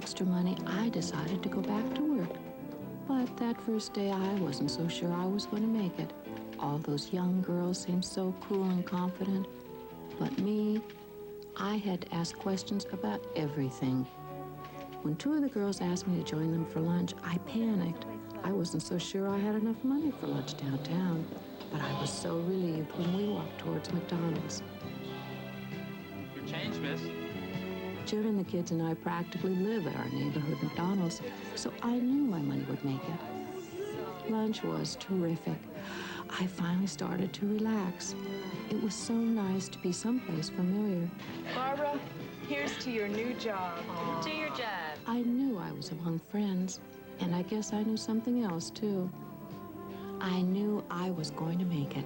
extra money, I decided to go back to work. But that first day, I wasn't so sure I was going to make it. All those young girls seemed so cool and confident. But me, I had to ask questions about everything. When two of the girls asked me to join them for lunch, I panicked. I wasn't so sure I had enough money for lunch downtown, but I was so relieved when we walked towards McDonald's. Your change, miss. Jim and the kids and I practically live at our neighborhood McDonald's, so I knew my money would make it. Lunch was terrific. I finally started to relax. It was so nice to be someplace familiar. Barbara, here's to your new job. To your job. I knew I was among friends, and I guess I knew something else, too. I knew I was going to make it.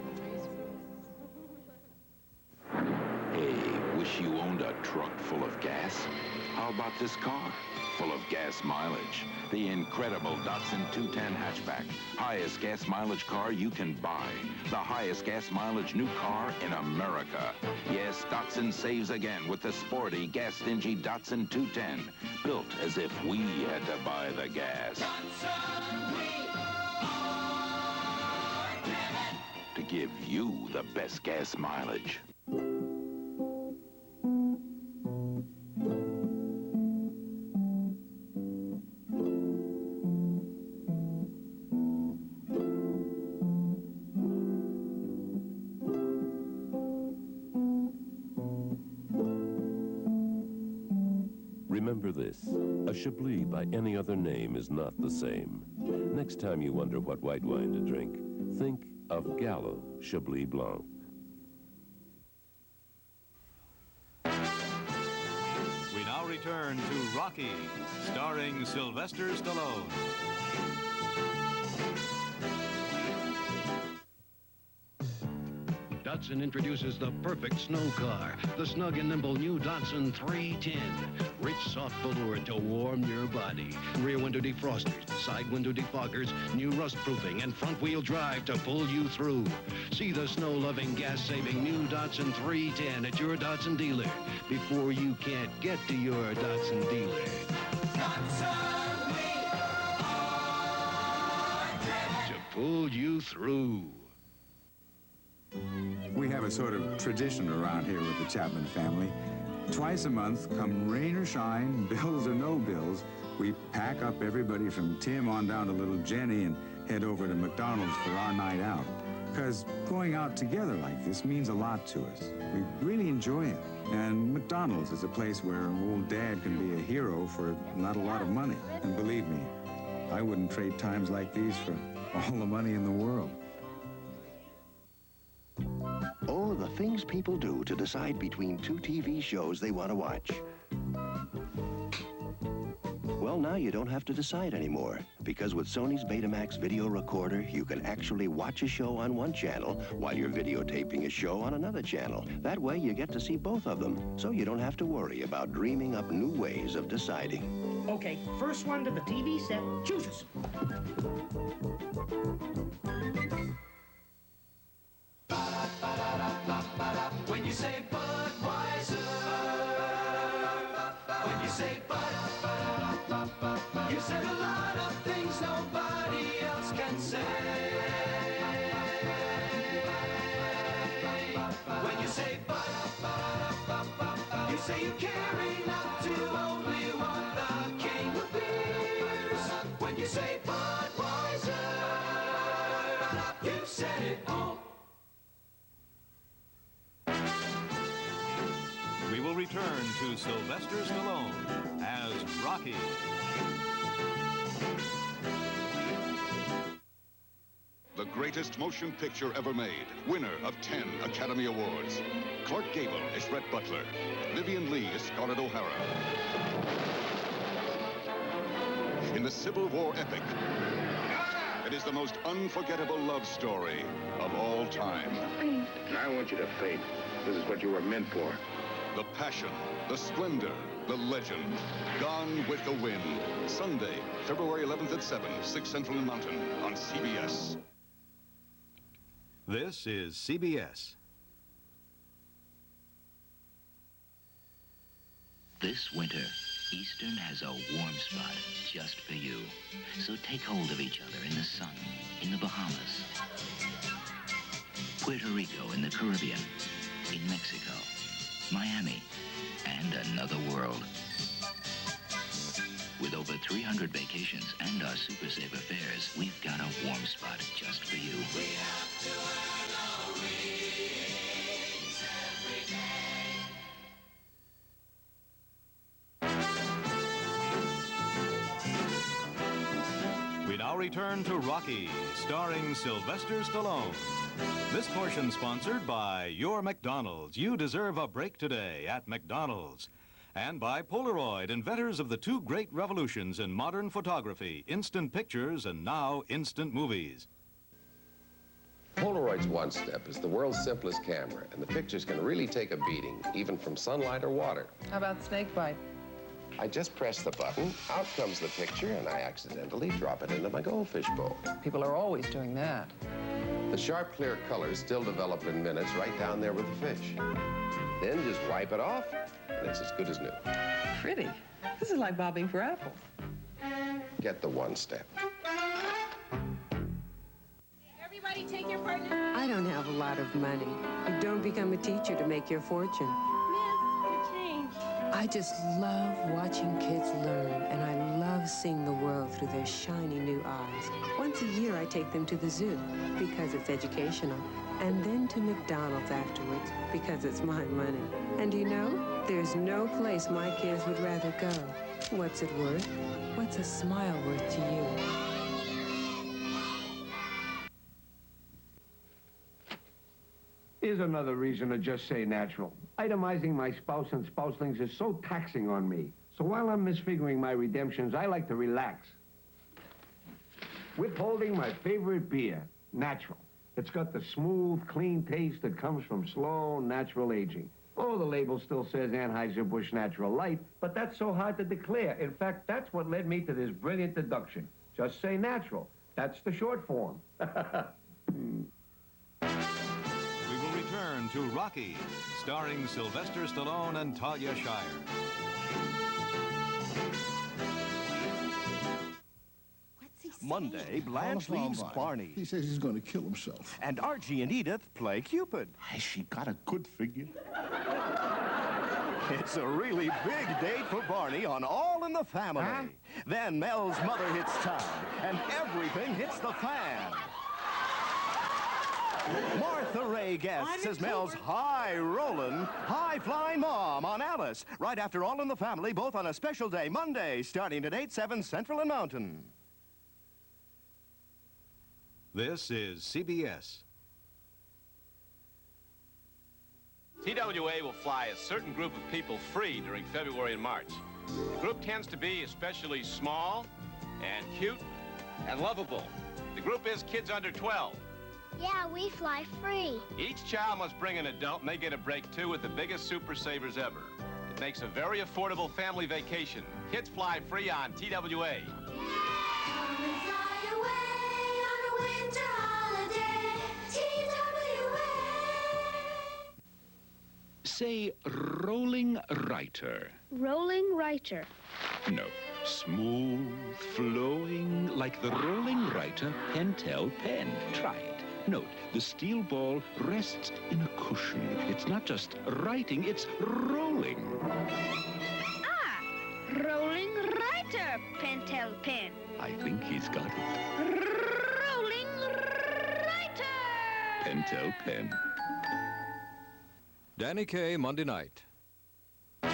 Hey, wish you owned a truck full of gas? How about this car? Full of gas mileage. The incredible Datsun 210 hatchback. Highest gas mileage car you can buy. The highest gas mileage new car in America. Yes, Datsun saves again with the sporty, gas-stingy Datsun 210. Built as if we had to buy the gas. To give you the best gas mileage. Remember this, a Chablis by any other name is not the same. Next time you wonder what white wine to drink, think of Gallo Chablis Blanc. We now return to Rocky, starring Sylvester Stallone. Datsun introduces the perfect snow car, the snug and nimble new Datsun 310. Rich, soft velour to warm your body. Rear window defrosters, side window defoggers, new rust-proofing, and front-wheel drive to pull you through. See the snow-loving, gas-saving new Datsun 310 at your Datsun dealer before you can't get to your Datsun dealer. Datsun, we are driven. To pull you through. We have a sort of tradition around here with the Chapman family. Twice a month, come rain or shine, bills or no bills, we pack up everybody from Tim on down to little Jenny and head over to McDonald's for our night out. Because going out together like this means a lot to us. We really enjoy it. And McDonald's is a place where old Dad can be a hero for not a lot of money. And believe me, I wouldn't trade times like these for all the money in the world. Oh, the things people do to decide between two TV shows they want to watch. Well, now you don't have to decide anymore, because with Sony's Betamax video recorder, you can actually watch a show on one channel while you're videotaping a show on another channel. That way, you get to see both of them, so you don't have to worry about dreaming up new ways of deciding. Okay, first one to the TV set, chooses. When you say Budweiser, when you say Bud, you said a lot of things nobody else can say. When you say Bud, you say you care enough to only want the king of beers. When you say Budweiser, you've said it all. We will return to Sylvester Stallone as Rocky. The greatest motion picture ever made. Winner of 10 Academy Awards. Clark Gable is Rhett Butler. Vivian Leigh is Scarlett O'Hara. In the Civil War epic, it is the most unforgettable love story of all time. I want you to faint. This is what you were meant for. The passion, the splendor, the legend. Gone with the Wind. Sunday, February 11th at 7, 6 Central and Mountain on CBS. This is CBS. This winter, Eastern has a warm spot just for you. So take hold of each other in the sun, in the Bahamas, Puerto Rico in the Caribbean, in Mexico, Miami, and another world. With over 300 vacations and our Super Saver fares, we've got a warm spot just for you. We have to earn our wings every day. We now return to Rocky, starring Sylvester Stallone. This portion sponsored by your McDonald's. You deserve a break today at McDonald's. And by Polaroid, inventors of the two great revolutions in modern photography, instant pictures and now instant movies. Polaroid's One Step is the world's simplest camera, and the pictures can really take a beating, even from sunlight or water. How about snake bite? I just press the button, out comes the picture, and I accidentally drop it into my goldfish bowl. People are always doing that. The sharp, clear colors still develop in minutes right down there with the fish. Then just wipe it off, and it's as good as new. Pretty. This is like bobbing for apples. Get the One Step. Everybody take your partner. I don't have a lot of money. You don't become a teacher to make your fortune. Miss, your change. I just love watching kids learn, and I love seeing the world through their shiny new eyes. Once a year, I take them to the zoo because it's educational, and then to McDonald's afterwards because it's my money. And you know, there's no place my kids would rather go. What's it worth? What's a smile worth to you? Here's another reason to just say natural. Itemizing my spouse and spouselings is so taxing on me. So while I'm misfiguring my redemptions, I like to relax. Withholding my favorite beer, natural. It's got the smooth, clean taste that comes from slow, natural aging. Oh, the label still says Anheuser-Busch Natural Light, but that's so hard to declare. In fact, that's what led me to this brilliant deduction. Just say natural. That's the short form. We will return to Rocky, starring Sylvester Stallone and Talia Shire. Monday, Blanche leaves Barney. He says he's going to kill himself. And Archie and Edith play Cupid. Has she got a good figure? It's a really big date for Barney on All in the Family. Huh? Then Mel's mother hits town, and everything hits the fan. Martha Ray guests as Mel's high-rollin', high-flying mom on Alice, right after All in the Family, both on a special day, Monday, starting at 8/7 Central and Mountain. This is CBS. TWA will fly a certain group of people free during February and March. The group tends to be especially small and cute and lovable. The group is kids under 12. Yeah, we fly free. Each child must bring an adult, and they get a break, too, with the biggest Super Savers ever. It makes a very affordable family vacation. Kids fly free on TWA. Say rolling writer. Rolling writer. No, smooth, flowing, like the rolling writer Pentel pen. Try it. Note, the steel ball rests in a cushion. It's not just writing, it's rolling. Ah, rolling writer Pentel pen. I think he's got it. Rolling writer. Pentel pen. Danny Kaye, Monday night. We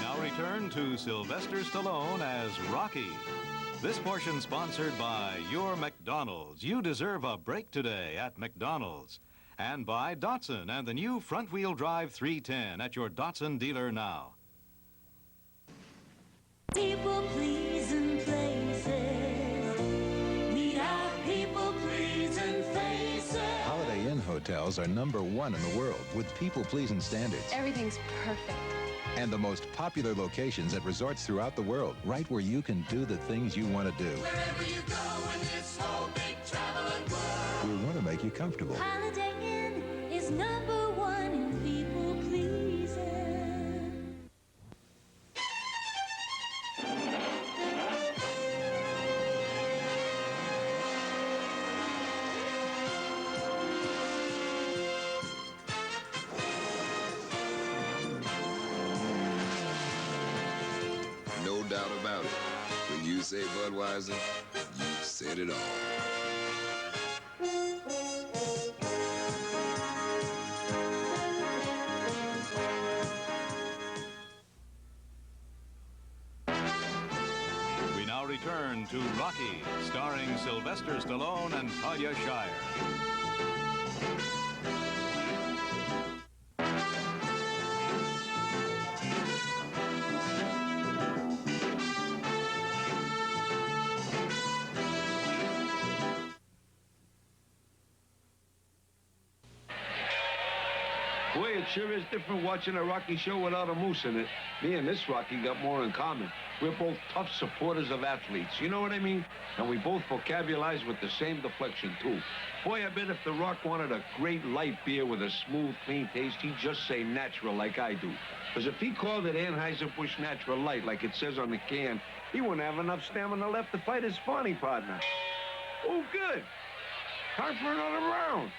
now return to Sylvester Stallone as Rocky. This portion sponsored by your McDonald's. You deserve a break today at McDonald's. And by Datsun and the new front-wheel drive 310 at your Datsun dealer now. People pleasing places. Meet our people pleasing faces. Holiday Inn hotels are #1 in the world with people-pleasing standards. Everything's perfect. And the most popular locations at resorts throughout the world, right where you can do the things you want to do. Wherever you go in this whole big traveling world. We want to make you comfortable. Holiday Inn is #1 in people pleasing. doubt about it. When you say Budweiser, you've said it all. We now return to Rocky, starring Sylvester Stallone and Talia Shire. Boy, it sure is different watching a Rocky show without a moose in it. Me and this Rocky got more in common. We're both tough supporters of athletes, you know what I mean? And we both vocabularize with the same deflection, too. Boy, I bet if The Rock wanted a great light beer with a smooth, clean taste, he'd just say natural like I do. Because if he called it Anheuser-Busch Natural Light, like it says on the can, he wouldn't have enough stamina left to fight his sparring partner. Oh, good. Time for another round.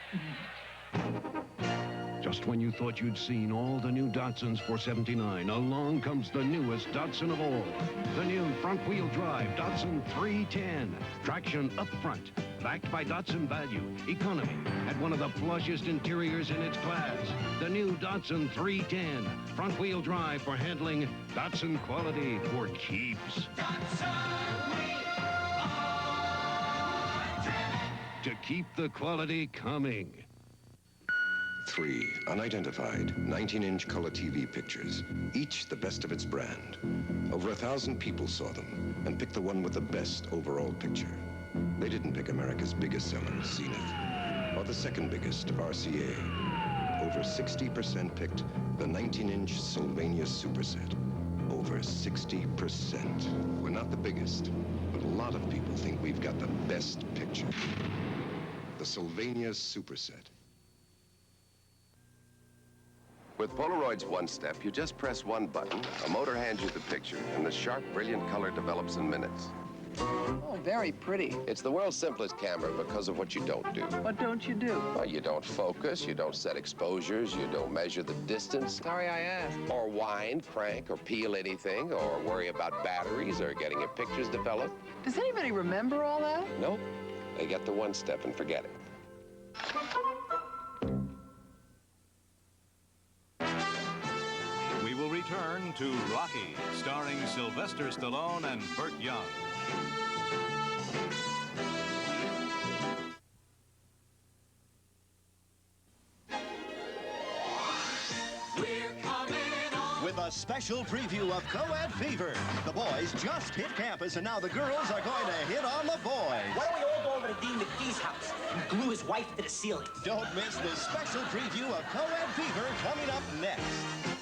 Just when you thought you'd seen all the new Datsuns 479, along comes the newest Datsun of all. The new front-wheel drive Datsun 310. Traction up front, backed by Datsun value, economy, at one of the plushest interiors in its class. The new Datsun 310. Front-wheel drive for handling, Datsun quality for keeps. To keep the quality coming. 3 unidentified 19-inch color TV pictures, each the best of its brand. Over 1,000 people saw them and picked the one with the best overall picture. They didn't pick America's biggest seller, Zenith, or the second biggest, RCA. Over 60% picked the 19-inch Sylvania Superset. Over 60%. We're not the biggest, but a lot of people think we've got the best picture. The Sylvania Superset. With Polaroid's One Step, you just press one button, a motor hands you the picture, and the sharp, brilliant color develops in minutes. Oh, very pretty. It's the world's simplest camera because of what you don't do. What don't you do? Well, you don't focus, you don't set exposures, you don't measure the distance. Sorry I asked. Or wind, crank, or peel anything, or worry about batteries, or getting your pictures developed. Does anybody remember all that? Nope. They get the One Step and forget it. We will return to Rocky, starring Sylvester Stallone and Burt Young. With a special preview of Co-Ed Fever. The boys just hit campus, and now the girls are going to hit on the boys. Why don't we all go over to Dean McGee's house and glue his wife to the ceiling? Don't miss the special preview of Co-Ed Fever coming up next.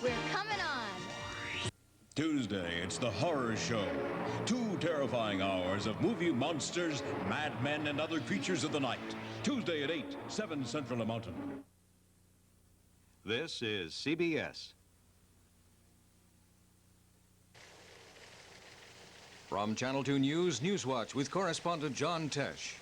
We're coming on. Tuesday, it's the horror show. 2 terrifying hours of movie monsters, madmen, and other creatures of the night. Tuesday at 8, 7 Central Mountain. This is CBS. From Channel 2 News, Newswatch with correspondent John Tesh.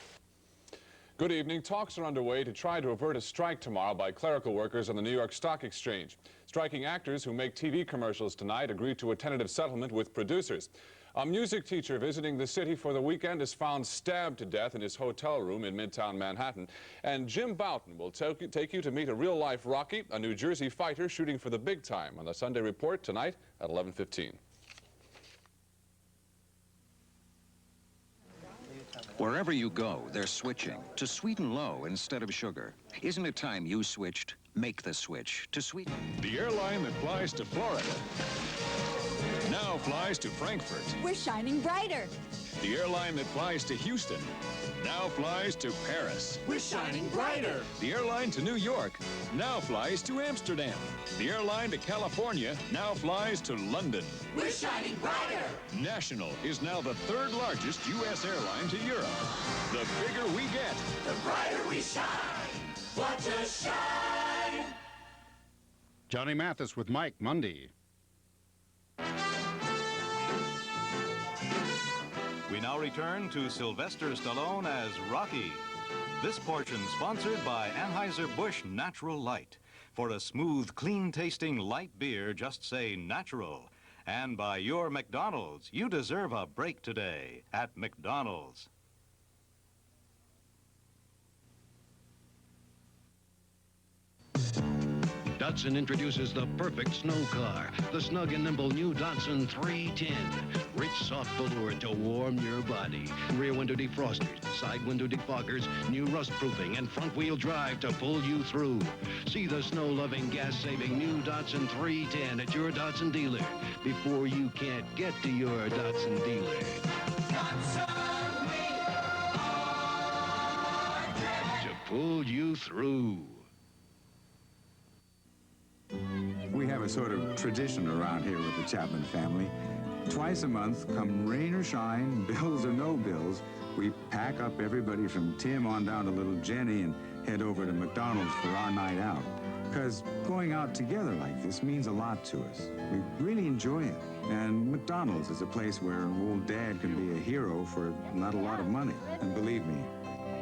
Good evening. Talks are underway to try to avert a strike tomorrow by clerical workers on the New York Stock Exchange. Striking actors who make TV commercials tonight agreed to a tentative settlement with producers. A music teacher visiting the city for the weekend is found stabbed to death in his hotel room in Midtown Manhattan. And Jim Bouton will take you to meet a real-life Rocky, a New Jersey fighter shooting for the big time on the Sunday Report tonight at 11:15. Wherever you go, they're switching to sweet and low instead of sugar. Isn't it time you switched? Make the switch to sweet. The airline that flies to Florida now flies to Frankfurt. We're shining brighter. The airline that flies to Houston now flies to Paris. We're shining brighter. The airline to New York now flies to Amsterdam. The airline to California now flies to London. We're shining brighter. National is now the 3rd largest U.S. airline to Europe. The bigger we get, the brighter we shine. Watch us shine. Johnny Mathis with Mike Mundy. We now return to Sylvester Stallone as Rocky. This portion sponsored by Anheuser-Busch Natural Light. For a smooth, clean-tasting light beer, just say natural. And by your McDonald's, you deserve a break today at McDonald's. Datsun introduces the perfect snow car, the snug and nimble new Datsun 310. Rich, soft velour to warm your body. Rear window defrosters, side window defoggers, new rust-proofing, and front-wheel drive to pull you through. See the snow-loving, gas-saving new Datsun 310 at your Datsun dealer before you can't get to your Datsun dealer. To pull you through. We have a sort of tradition around here with the Chapman family. Twice a month, come rain or shine, bills or no bills, we pack up everybody from Tim on down to little Jenny and head over to McDonald's for our night out. Because going out together like this means a lot to us. We really enjoy it. And McDonald's is a place where old Dad can be a hero for not a lot of money. And believe me,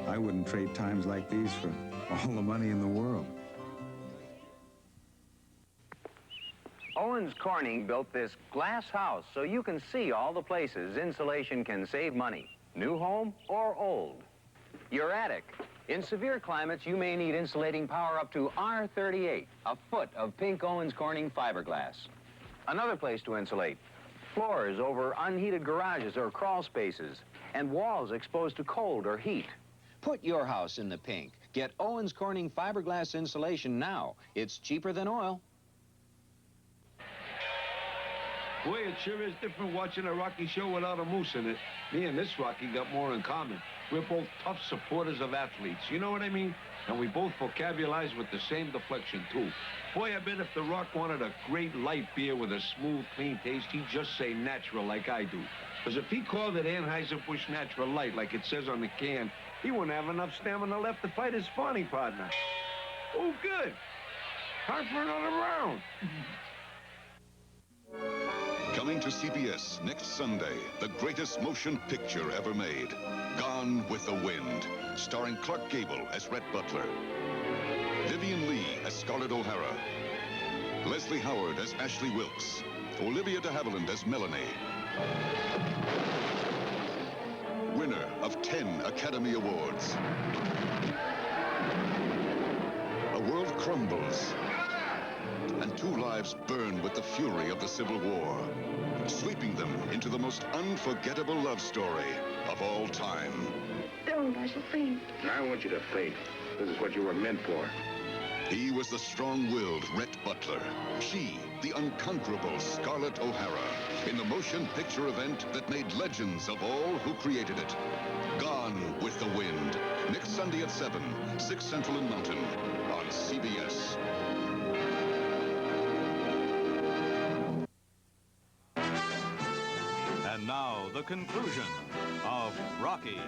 I wouldn't trade times like these for all the money in the world. Owens Corning built this glass house so you can see all the places insulation can save money, new home or old. Your attic. In severe climates, you may need insulating power up to R38, a foot of pink Owens Corning fiberglass. Another place to insulate. Floors over unheated garages or crawl spaces, and walls exposed to cold or heat. Put your house in the pink. Get Owens Corning fiberglass insulation now. It's cheaper than oil. Boy, it sure is different watching a Rocky show without a moose in it. Me and this Rocky got more in common. We're both tough supporters of athletes, you know what I mean? And we both vocabularize with the same deflection, too. Boy, I bet if The Rock wanted a great light beer with a smooth, clean taste, he'd just say natural like I do. Because if he called it Anheuser-Busch Natural Light like it says on the can, he wouldn't have enough stamina left to fight his sparring partner. Oh, good. Time for another round. Coming to CBS next Sunday, the greatest motion picture ever made, Gone with the Wind, starring Clark Gable as Rhett Butler, Vivian Lee as Scarlett O'Hara, Leslie Howard as Ashley Wilkes, Olivia de Havilland as Melanie. Winner of 10 Academy Awards. A world crumbles, and 2 lives burn with the fury of the Civil War, sweeping them into the most unforgettable love story of all time. Don't, I shall faint. I want you to faint. This is what you were meant for. He was the strong-willed Rhett Butler. She, the unconquerable Scarlett O'Hara, in the motion picture event that made legends of all who created it. Gone with the Wind. Next Sunday at 7, 6 Central and Mountain on CBS. And now, the conclusion of Rocky.